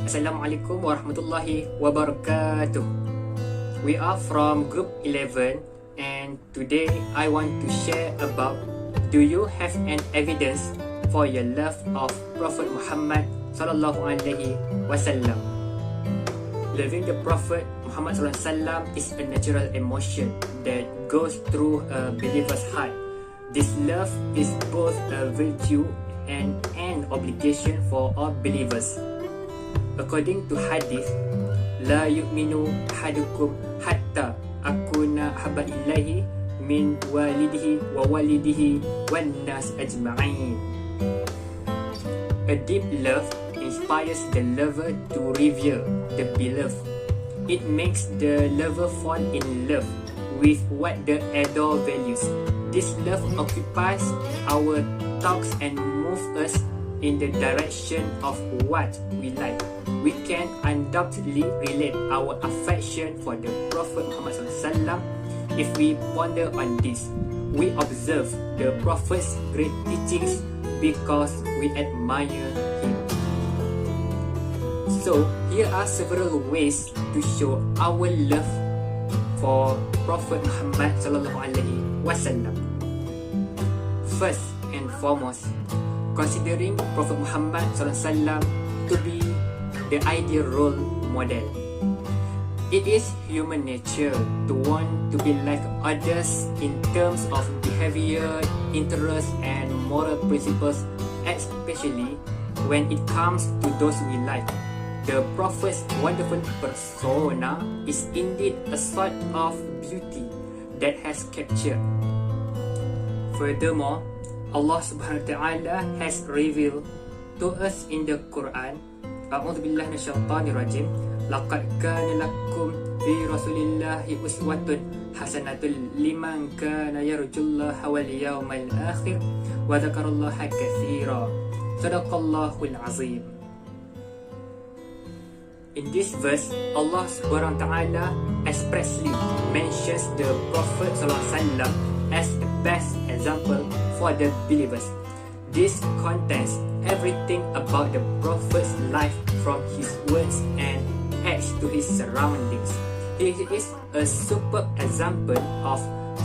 Assalamualaikum warahmatullahi wabarakatuh. We are from group 11 and today I want to share about, do you have an evidence for your love of Prophet Muhammad sallallahu alaihi wasallam? Loving the Prophet Muhammad sallallahu alaihi wasallam is a natural emotion that goes through a believer's heart. This love is both a virtue and an obligation for all believers. According to hadith, la yu'minu ahadukum hatta akuna habba ilahi min walidihi wa walidihi wan nas ajma'in. A deep love inspires the lover to revere the beloved. It makes the lover fall in love with what the adore values. This love occupies our thoughts and moves us in the direction of what we like. We can undoubtedly relate our affection for the Prophet Muhammad SAW if we ponder on this. We observe the Prophet's great teachings because we admire him. So, here are several ways to show our love for Prophet Muhammad SAW. First and foremost, considering Prophet Muhammad SAW to be the ideal role model. It is human nature to want to be like others in terms of behavior, interests and moral principles, especially when it comes to those we like. The Prophet's wonderful persona is indeed a sort of beauty that has captured. Furthermore, Allah subhanahu wa ta'ala has revealed to us in the Quran, A'udzu billahi minasyaitonir rajim, laqad kana lakum fi rasulillahi uswatun hasanatun liman kana yarjullaha wal yawmal akhir wa dzakarallaha katsira. Shadaqallahul azim. In this verse, Allah subhanahu wa ta'ala expressly mentions the Prophet sallallahu alaihi wasallam as the best example for the believers. This contains everything about the Prophet's life, from his words and acts to his surroundings. He is a superb example of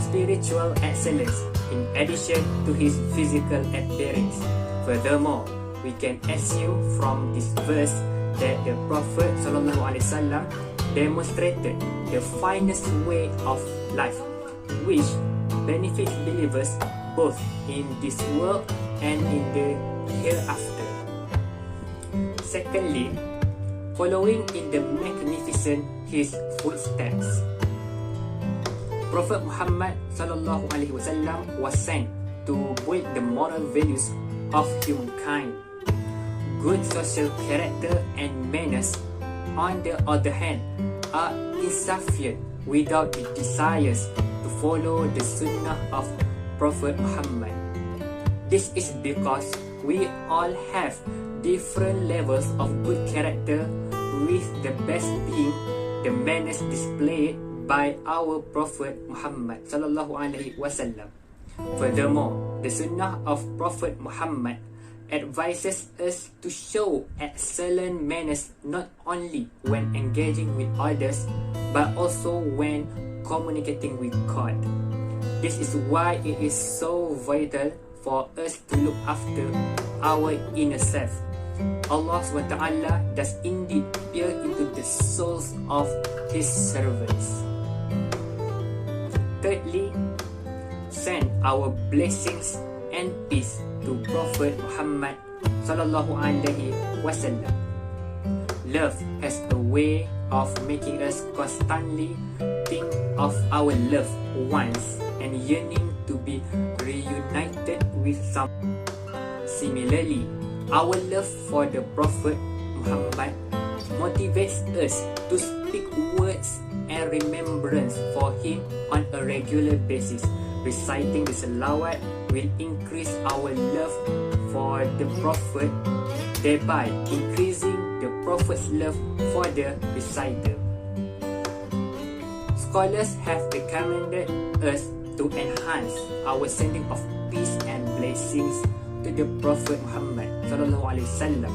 spiritual excellence in addition to his physical appearance. Furthermore, we can assume from this verse that the Prophet ﷺ demonstrated the finest way of life, which benefits believers both in this world and in the hereafter. Secondly, following in the magnificent his footsteps. Prophet Muhammad SAW was sent to build the moral values of humankind. Good social character and manners, on the other hand, are insufficient without the desires to follow the sunnah of Prophet Muhammad. This is because we all have different levels of good character, with the best being the manners displayed by our Prophet Muhammad sallallahu alaihi wasallam. Furthermore, the sunnah of Prophet Muhammad advises us to show excellent manners not only when engaging with others but also when communicating with God. This is why it is so vital for us to look after our inner self. Allah SWT does indeed peer into the souls of His servants. Thirdly, send our blessings and peace to Prophet Muhammad sallallahu alaihi wasallam. Love has a way of making us constantly think of our loved ones and yearning to be reunited with some. Similarly, our love for the Prophet Muhammad motivates us to speak words and remembrance for him on a regular basis. Reciting the salawat will increase our love for the Prophet, thereby increasing the Prophet's love for the reciter. Scholars have recommended us to enhance our sending of peace and blessings to the Prophet Muhammad sallallahu alaihi wasallam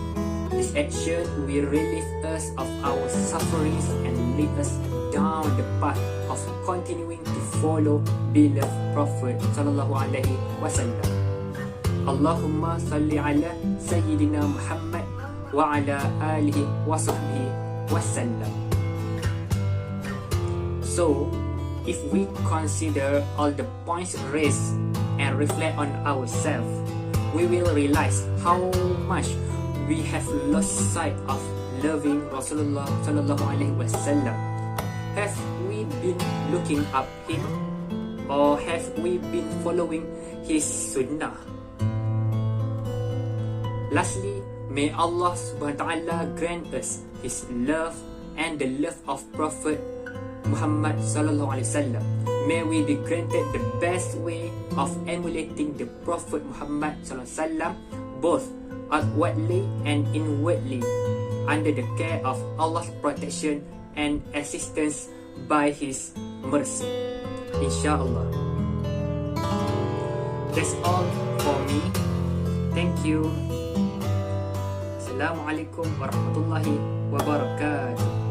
This action will relieve us of our sufferings and lead us down the path of continuing to follow beloved Prophet sallallahu alaihi wasallam. Allahumma salli ala Sayyidina Muhammad wa ala alihi wa sahbihi wasallam. So, if we consider all the points raised and reflect on ourselves, we will realize how much we have lost sight of loving Rasulullah sallallahu alaihi wasallam. Have we been looking up him, or have we been following his sunnah? Lastly, may Allah subhanahu wa ta'ala grant us his love and the love of Prophet Muhammad sallallahu alaihi wasallam. May we be granted the best way of emulating the Prophet Muhammad sallallahu alaihi wasallam, both outwardly and inwardly, under the care of Allah's protection and assistance by his mercy, insyaAllah. That's all for me. Thank you. Assalamualaikum warahmatullahi wabarakatuh.